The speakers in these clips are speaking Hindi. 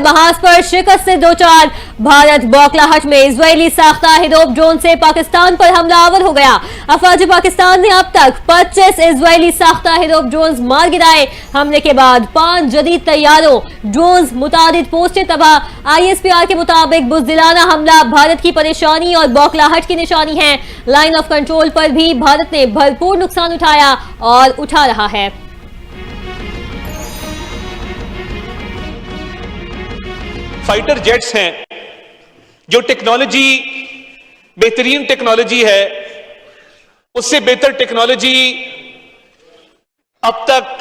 महाज पर शिकस्त से दो चार। भारत बौखलाहट में इजरायली साख्ता हिरोप ड्रोन से पाकिस्तान पर हमलावर हो गया। अफवाज पाकिस्तान ने अब तक 25 इजरायली साख्ता हिरोप ड्रोन मार गिराए। हमले के बाद 5 जदीद तैयारों ड्रोन मुतादिद पोस्टें तबाह। ISPR के मुताबिक बुज़दिलाना हमला भारत की परेशानी और बौखलाहट की निशानी है। लाइन ऑफ कंट्रोल पर भी भारत ने भरपूर नुकसान उठाया और उठा रहा है। फाइटर जेट्स हैं, जो टेक्नोलॉजी बेहतरीन टेक्नोलॉजी है, उससे बेहतर टेक्नोलॉजी अब तक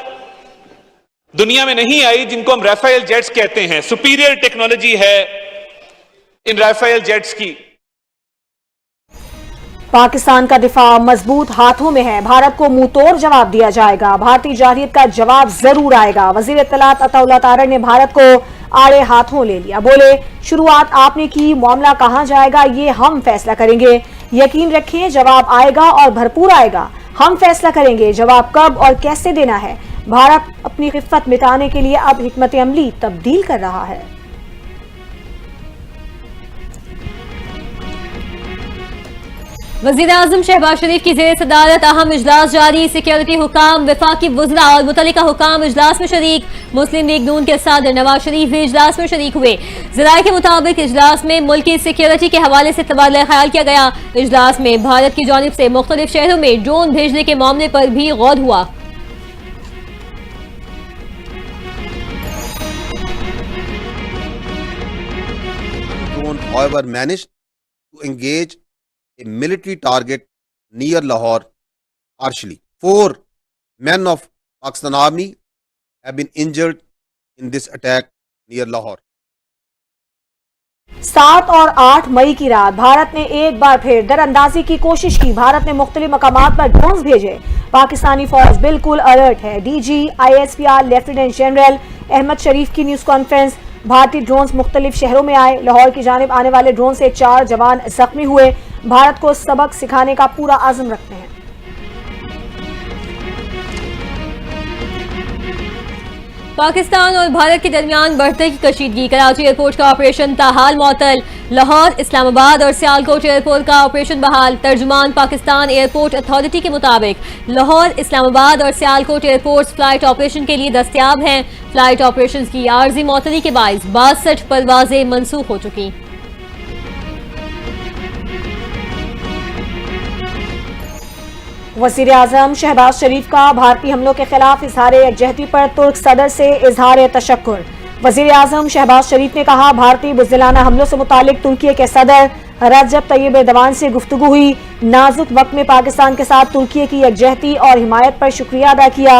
दुनिया में नहीं आई, जिनको हम राफेल जेट्स कहते हैं। सुपीरियर टेक्नोलॉजी है इन राफेल जेट्स की। पाकिस्तान का दिफा मजबूत हाथों में है, भारत को मुंहतोड़ जवाब दिया जाएगा। भारतीय जारहियत का जवाब जरूर आएगा। वजीर इत्तलात अताउल्लाह तारड़ ने भारत को आड़े हाथों ले लिया। बोले, शुरुआत आपने की, मामला कहां जाएगा ये हम फैसला करेंगे। यकीन रखें जवाब आएगा और भरपूर आएगा। हम फैसला करेंगे जवाब कब और कैसे देना है। भारत अपनी खिफ़त मिटाने के लिए अब हिकमत अमली तब्दील कर रहा है। वज़ीर आज़म शहबाज शरीफ की ज़ेर सदारत अहम इजलास जारी। सिक्योरिटी हुकाम, वफाकी वज़रा और मुतल्लिका हुकाम इजलास में शरीक। मुस्लिम लीग नून के सदर नवाज शरीफ भी इजलास में शरीक हुए। ज़राए के मुताबिक इजलास में मुल्क की सिक्योरिटी के हवाले से तबादला ख्याल किया गया। इजलास में भारत की जानिब से मुख्तलिफ शहरों में ड्रोन भेजने के मामले पर भी गौर हुआ। However, managed to engage a military target near Lahore partially. 4 men of Pakistan Army have been injured in this attack near Lahore. 7 और 8 मई की रात भारत ने एक बार फिर दरअंदाजी की कोशिश की। भारत ने मुख्तलिफ मकामात पर ड्रोन्स भेजे। पाकिस्तानी फौज बिल्कुल अलर्ट है। DG ISPR lieutenant general Ahmed Sharif की न्यूज कॉन्फ्रेंस। भारतीय ड्रोन्स मुख्तलिफ शहरों में आए। लाहौर की जानिब आने वाले ड्रोन से 4 जवान जख्मी हुए। भारत को सबक सिखाने का पूरा आज़म रखते हैं। पाकिस्तान और भारत के दरमियान बढ़ते की कशीदगी। कराची एयरपोर्ट का ऑपरेशन ताहाल मअतल। लाहौर, इस्लामाबाद और सियालकोट एयरपोर्ट का ऑपरेशन बहाल। तर्जुमान पाकिस्तान एयरपोर्ट अथॉरिटी के मुताबिक लाहौर, इस्लामाबाद और सियालकोट एयरपोर्ट फ्लाइट ऑपरेशन के लिए दस्तयाब हैं। फ्लाइट ऑपरेशन की आर्जी मअतली के बाइस 62 परवाजें मनसूख हो चुकी। वज़ीर आज़म शहबाज शरीफ का भारतीय हमलों के खिलाफ इजहार यकजहती पर तुर्क सदर से इजहार तशक्कुर। वज़ीर आज़म शहबाज शरीफ ने कहा, भारतीय बुज़दिलाना हमलों से मुतालिक तुर्की के सदर रजब तैयब एर्दोगान से गुफ्तगू हुई। नाजुक वक्त में पाकिस्तान के साथ तुर्की की यकजहती और हिमायत पर शुक्रिया अदा किया।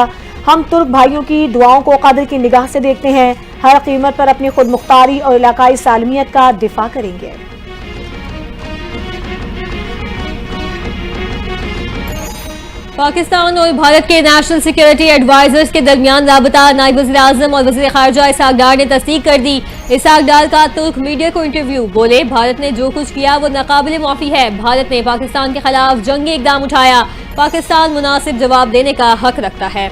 हम तुर्क भाइयों की दुआओं को कदर की निगाह से देखते हैं। हर कीमत पर अपनी खुद मुख्तारी और इलाकाई सालमियत का दिफा करेंगे। पाकिस्तान और भारत के नेशनल सिक्योरिटी एडवाइजर्स के दरमियान राबता। नायब वज़ीर आज़म और वज़ीर ख़ारजा इसहाक डार ने तस्दीक कर दी। इसहाक डार का तुर्क मीडिया को इंटरव्यू। बोले, भारत ने जो कुछ किया वो नाकाबिले माफ़ी है। भारत ने पाकिस्तान के खिलाफ जंगी इक़दाम उठाया। पाकिस्तान मुनासिब जवाब देने का हक रखता है।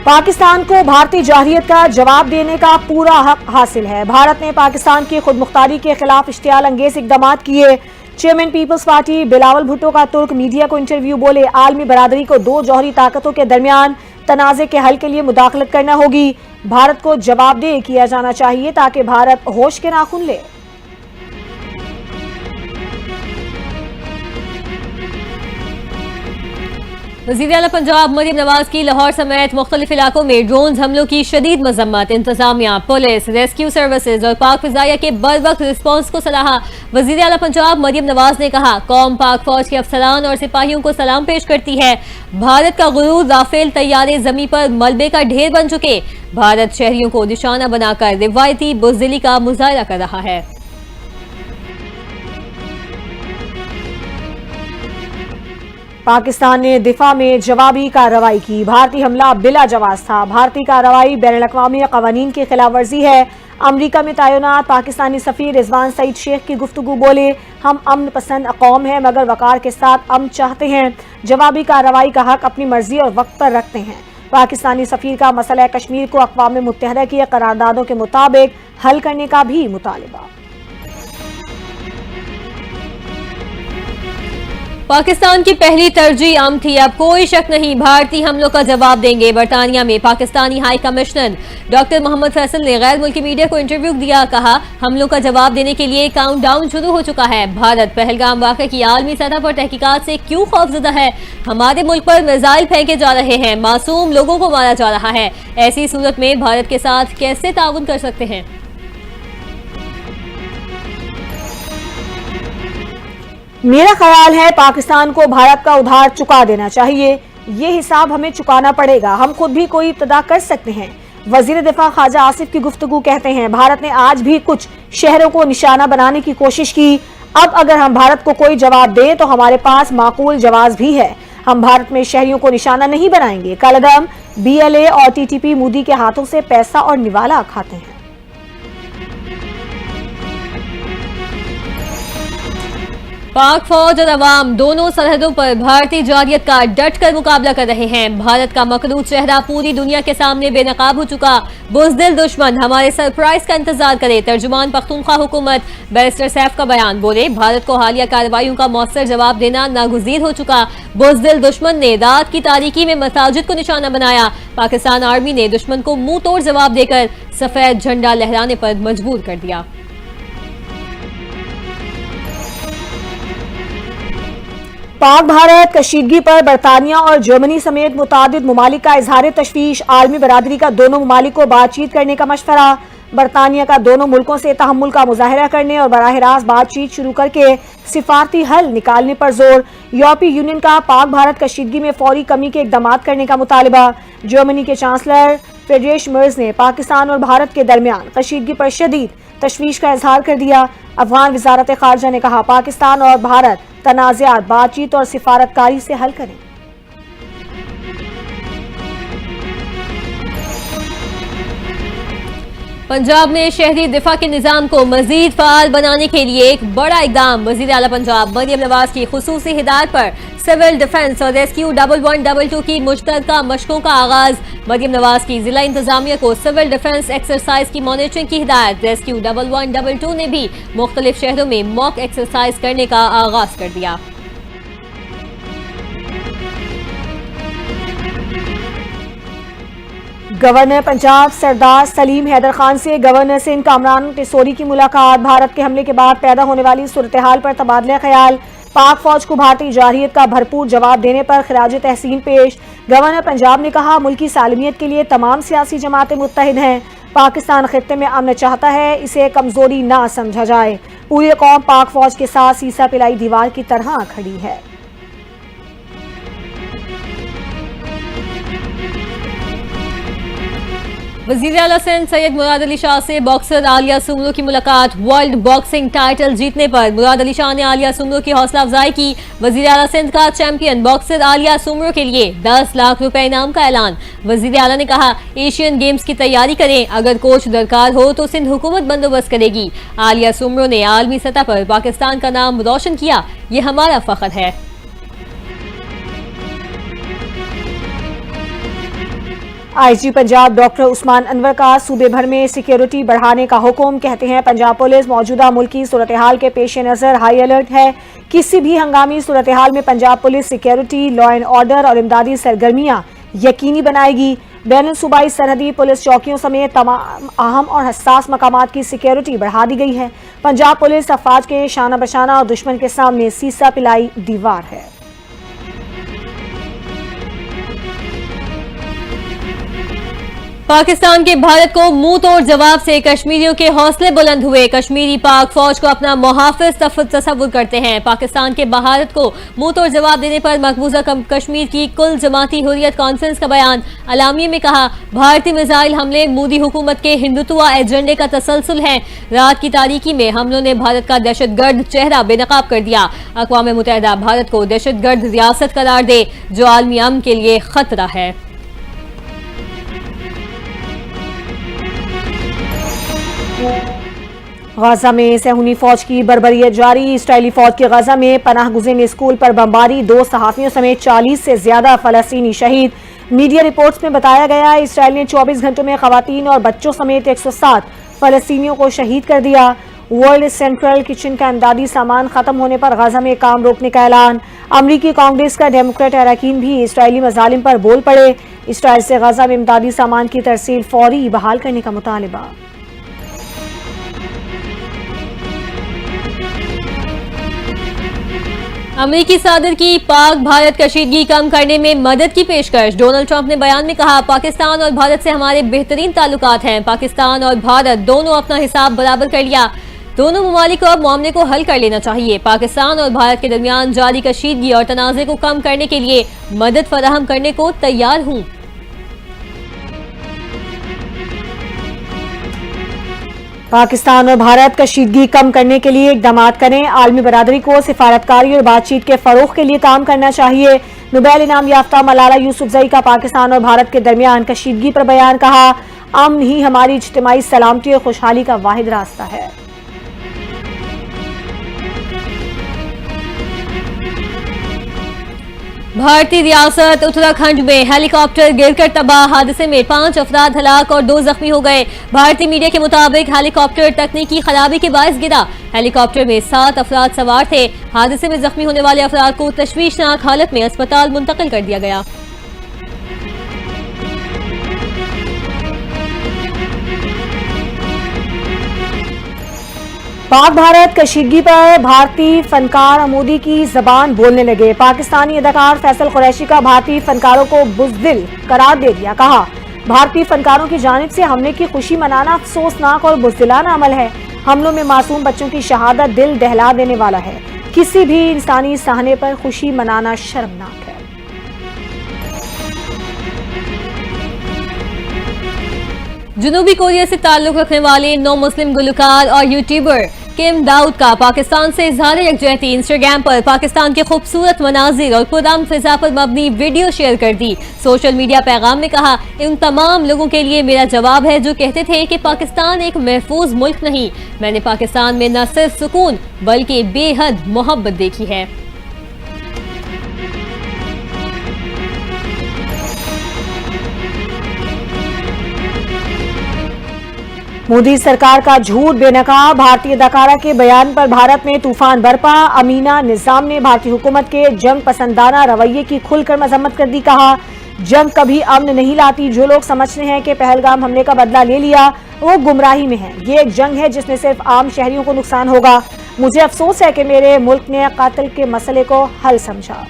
पाकिस्तान को भारतीय जारहियत का जवाब देने का पूरा हक हासिल है। भारत ने पाकिस्तान की खुद मुख्तारी के खिलाफ इश्तियाल अंगेज इकदाम किए। Chairman peoples party Bilawal Bhutto का तुर्क मीडिया को इंटरव्यू। बोले, आलमी बरादरी को 2 जौहरी ताकतों के दरमियान तनाज़े के हल के लिए मुदाखलत करना होगी। भारत को जवाबदेह किया जाना चाहिए ताकि भारत होश के नाखून ले। वज़ीर आला पंजाब मरीम नवाज की लाहौर समेत मुख्तलिफ इलाकों में ड्रोन हमलों की शदीद मजम्मत। इंतजामिया, पुलिस, रेस्क्यू सर्विसेज और पाक फिजाइया के बर वक्त रिस्पॉन्स को सराहा। वज़ीर आला पंजाब मरीम नवाज ने कहा, कौम पाक फौज के अफसरान और सिपाहियों को सलाम पेश करती है। भारत का गुरूर राफेल तैयारे जमीन पर मलबे का ढेर बन चुके। भारत शहरियों को निशाना बनाकर रिवायती बुज़दिली का मुजाहरा कर रहा है। पाकिस्तान ने दिफा में जवाबी कार्रवाई की। भारतीय हमला बिला जवाब था। भारतीय कार्रवाई बैनुल अक़वामी क़वानीन की खिलाफ वर्जी है। अमरीका में तैनात पाकिस्तानी सफीर रिजवान सईद शेख की गुफ्तगू, बोले हम अमन पसंद कौम हैं मगर वकार के साथ अमन चाहते हैं, जवाबी कार्रवाई का हक अपनी मर्जी और वक्त पर रखते हैं। पाकिस्तानी सफीर का मसला कश्मीर को अक़वाम मुत्तहिदा की करारदादों के मुताबिक हल करने का भी मुतालिबा। पाकिस्तान की पहली तरजीह अमन थी, अब कोई शक नहीं भारतीय हमलों का जवाब देंगे। बरतानिया में Pakistani high commissioner doctor Mohammad Faisal ने गैर मुल्की मीडिया को इंटरव्यू दिया, कहा हमलों का जवाब देने के लिए काउंटडाउन शुरू हो चुका है। भारत पहलगाम वाक़े की आलमी सतह पर तहकीकात से क्यों खौफजदा है? हमारे मुल्क पर मिसाइल फेंके जा रहे हैं, मासूम लोगों को मारा जा रहा है। ऐसी सूरत में भारत के साथ कैसे ताउन कर सकते हैं? मेरा ख्याल है पाकिस्तान को भारत का उधार चुका देना चाहिए। ये हिसाब हमें चुकाना पड़ेगा। हम खुद भी कोई इब्तदा कर सकते हैं। वजीर दिफा ख्वाजा आसिफ की गुफ्तगू, कहते हैं भारत ने आज भी कुछ शहरों को निशाना बनाने की कोशिश की। अब अगर हम भारत को कोई जवाब दें तो हमारे पास माकूल जवाब भी है। हम भारत में शहरियों को निशाना नहीं बनाएंगे। कलदम, BLA और TTP मोदी के हाथों से पैसा और निवाला खाते हैं। पाक फौज और अवाम दोनों सरहदों पर भारतीय जारियत का डट कर मुकाबला कर रहे हैं। भारत का मकरूज चेहरा पूरी दुनिया के सामने बेनकाब हो चुका। बुज़दिल दुश्मन हमारे सरप्राइज का इंतजार करे। तर्जुमान पख्तूनख्वा हुकूमत बैरिस्टर सैफ का बयान, बोले भारत को हालिया कार्रवाइयों का मौसर जवाब देना नागुज़ीर हो चुका। बुज़दिल दुश्मन ने रात की तारीकी में मसाजिद को निशाना बनाया। पाकिस्तान आर्मी ने दुश्मन को मुंह तोड़ जवाब देकर सफेद झंडा लहराने पर मजबूर कर दिया। पाक भारत कशीदगी पर बरतानिया और जर्मनी समेत मुतादिद ममालिक का इजहार तशवीश। आलमी बरादरी का दोनों ममालिक को बातचीत करने का मशवरा। बरतानिया का दोनों मुल्कों से तहम्मुल का मुजाहरा करने और बराह रास्त बातचीत शुरू करके सिफारती हल निकालने पर जोर। यूरोपीय यूनियन का पाक भारत कशीदगी में फौरी कमी के इकदाम करने का मुतालबा। जर्मनी के चांसलर फ्रीडरिश मर्ज ने पाकिस्तान और भारत के दरमियान कशीदगी पर शदीद तशवीश का इजहार कर दिया। अफगान वजारत खारजा ने कहा पाकिस्तान और भारत तनाज़ात बातचीत और सिफारतकारी से हल करें। पंजाब में शहरी दिफा के निजाम को मजीद फाल बनाने के लिए एक बड़ा इकदाम। वजीर आला पंजाब मरियम नवाज की खुसूसी हिदायत पर सिविल डिफेंस और रेस्क्यू 1112 की मुश्तरका मशकों का आगाज। मरियम नवाज की जिला इंतजामिया को सिविल डिफेंस एक्सरसाइज की मॉनिटरिंग की हिदायत। रेस्क्यू 1112 ने भी मुख्तलिफ शहरों में मॉक एक्सरसाइज करने का आगाज कर दिया। गवर्नर पंजाब सरदार सलीम हैदर खान से गवर्नर सिंध कामरान टिसोरी की मुलाकात। भारत के हमले के बाद पैदा होने वाली सूरत हाल पर तबादला ख्याल। पाक फौज को भारतीय जारहियत का भरपूर जवाब देने पर खिराज तहसीन पेश। गवर्नर पंजाब ने कहा मुल्की सालमियत के लिए तमाम सियासी जमातें मुत्तहिद हैं। पाकिस्तान खित्ते में अमन चाहता है, इसे कमजोरी ना समझा जाए। पूरी कौम पाक फौज के साथ सीसा पिलाई दीवार की तरह खड़ी है। वज़ीर आला सिंध सैयद मुराद अली शाह से बॉक्सर आलिया सुमरो की मुलाकात। वर्ल्ड बॉक्सिंग टाइटल जीतने पर मुराद अली शाह ने आलिया सुमरो की हौसला अफजाई की। वज़ीर आला सिंध का चैंपियन बॉक्सर आलिया सुमरो के लिए 10 लाख रुपए इनाम का ऐलान। वज़ीर आला ने कहा एशियन गेम्स की तैयारी करें, अगर कोच दरकार हो तो सिंध हुकूमत बंदोबस्त करेगी। आलिया सुमरो ने आलमी सतह पर पाकिस्तान का नाम रोशन किया, ये हमारा फख्र है। IG पंजाब डॉक्टर उस्मान अनवर का सूबे भर में सिक्योरिटी बढ़ाने का हुक्म। कहते हैं पंजाब पुलिस मौजूदा मुल्की सूरत हाल के पेश नज़र हाई अलर्ट है। किसी भी हंगामी सूरत हाल में Punjab police security, law and order और इमदादी सरगर्मियां यकीनी बनाएगी। बैनुल सूबाई सरहदी पुलिस चौकियों समेत तमाम अहम और हसास मकामात की सिक्योरिटी बढ़ा दी गई है। पंजाब पुलिस अफवाज के शाना बशाना और दुश्मन के सामने सीसा पिलाई दीवार है। पाकिस्तान के भारत को मुंह तोड़ जवाब से कश्मीरियों के हौसले बुलंद हुए। कश्मीरी पाक फौज को अपना मुहाफिज तस्वुर करते हैं। पाकिस्तान के भारत को मुंह तोड़ जवाब देने पर मकबूजा कश्मीर की कुल जमाती हुर्रियत कॉन्फ्रेंस का बयान। अलामी में कहा भारतीय मिसाइल हमले मोदी हुकूमत के हिंदुत्व एजेंडे का तसलसल है। रात की तारीकी में हमलों ने भारत का दहशतगर्द चेहरा बेनकाब कर दिया। अक़वाम मुत्तहिदा भारत को दहशतगर्द रियासत करार दे जो आलमी अमन के लिए खतरा है। गाजा में सहूनी फौज की बर्बरियत जारी। इस्राएली फौज की गाजा में पनाह गुज़ीन स्कूल पर बमबारी, 2 सहाफ़ियों समेत 40 से ज्यादा फलस्तीनी शहीद। मीडिया रिपोर्ट्स में बताया गया इसराइल ने 24 घंटों में खवातीन और बच्चों समेत 107 फलस्तीनियों को शहीद कर दिया। वर्ल्ड सेंट्रल किचन का इमदादी सामान खत्म होने पर गाजा में काम रोकने का ऐलान। अमरीकी कांग्रेस का डेमोक्रेट अरकान भी इसराइली मजालिम पर बोल पड़े। इसराइल से गाजा में इमदादी सामान की तरसील फौरी बहाल करने का मुतालिबा। अमेरिकी सदर की पाक भारत कशीदगी कम करने में मदद की पेशकश। डोनाल्ड ट्रंप ने बयान में कहा, पाकिस्तान और भारत से हमारे बेहतरीन ताल्लुकात हैं। पाकिस्तान और भारत दोनों अपना हिसाब बराबर कर लिया। दोनों ममालिक को अब मामले को हल कर लेना चाहिए। पाकिस्तान और भारत के दरमियान जारी कशीदगी और तनाज़े को कम करने के लिए मदद फराहम करने को तैयार हूं। पाकिस्तान और भारत कशीदगी कम करने के लिए इकदाम करें। आलमी बरादरी को सिफारतकारी और बातचीत के फरोग के लिए काम करना चाहिए। नोबेल इनाम याफ्ता मलाला यूसुफजई का पाकिस्तान और भारत के दरमियान कशीदगी पर बयान। कहा, अमन ही हमारी इज्तिमाई सलामती और खुशहाली का वाहिद रास्ता है। भारतीय रियासत उत्तराखंड में हेलीकॉप्टर गिरकर तबाह। हादसे में 5 अफराद हलाक और 2 जख्मी हो गए। भारतीय मीडिया के मुताबिक हेलीकॉप्टर तकनीकी खराबी के बायस गिरा। हेलीकॉप्टर में 7 अफराद सवार थे। हादसे में जख्मी होने वाले अफराद को तशवीशनाक हालत में अस्पताल मुंतकिल कर दिया गया। पाक भारत कशीदगी पर भारतीय फनकार अमूदी की जबान बोलने लगे। पाकिस्तानी अदाकार फैसल कुरैशी का भारतीय फनकारों को बुज़दिल करार दे दिया। कहा, भारतीय फनकारों की जानिब से हमले की खुशी मनाना अफसोसनाक और बुज़दिलाना अमल है। हमलों में मासूम बच्चों की शहादत दिल दहला देने वाला है। किसी भी इंसानी सहने पर खुशी मनाना शर्मनाक है। जनूबी कोरिया से ताल्लुक रखने वाले 9 मुस्लिम गुलकार और यूट्यूबर किम दाऊद का पाकिस्तान से इजहार यकजहती। इंस्टाग्राम पर पाकिस्तान के खूबसूरत मनाजिर और पुरअमन फिजा पर मबनी वीडियो शेयर कर दी। सोशल मीडिया पैगाम में कहा, इन तमाम लोगों के लिए मेरा जवाब है जो कहते थे कि पाकिस्तान एक महफूज मुल्क नहीं। मैंने पाकिस्तान में न सिर्फ सुकून बल्कि बेहद मोहब्बत देखी है। मोदी सरकार का झूठ बेनकाब। भारतीय अदाकारा के बयान पर भारत में तूफान बरपा। अमीना निजाम ने भारतीय हुकूमत के जंग पसंदाना रवैये की खुलकर मजम्मत कर दी। कहा, जंग कभी अमन नहीं लाती। जो लोग समझते हैं कि पहलगाम हमले का बदला ले लिया वो गुमराही में है। ये एक जंग है जिसमें सिर्फ आम शहरियों को नुकसान होगा। मुझे अफसोस है कि मेरे मुल्क ने कातिल के मसले को हल समझा।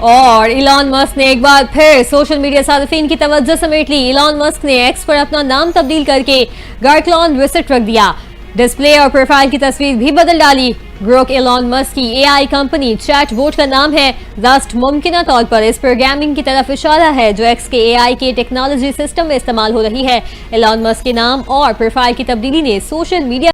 और इलॉन मस्क ने एक बार फिर सोशल मीडिया सार्फिन की तवज्जो समेट ली। इलॉन मस्क ने एक्स पर अपना नाम तब्दील करके गार्कलॉन विसिट रख दिया। डिस्प्ले और प्रोफाइल की तस्वीर भी बदल डाली। ग्रोक इलॉन मस्क की एआई कंपनी चैटबॉट का नाम है। रस्ट मुमकिन तौर पर इस प्रोग्रामिंग की तरफ इशारा है जो एक्स के एआई के टेक्नोलॉजी सिस्टम में इस्तेमाल हो रही है। इलॉन मस्क के नाम और प्रोफाइल की तब्दीली ने सोशल मीडिया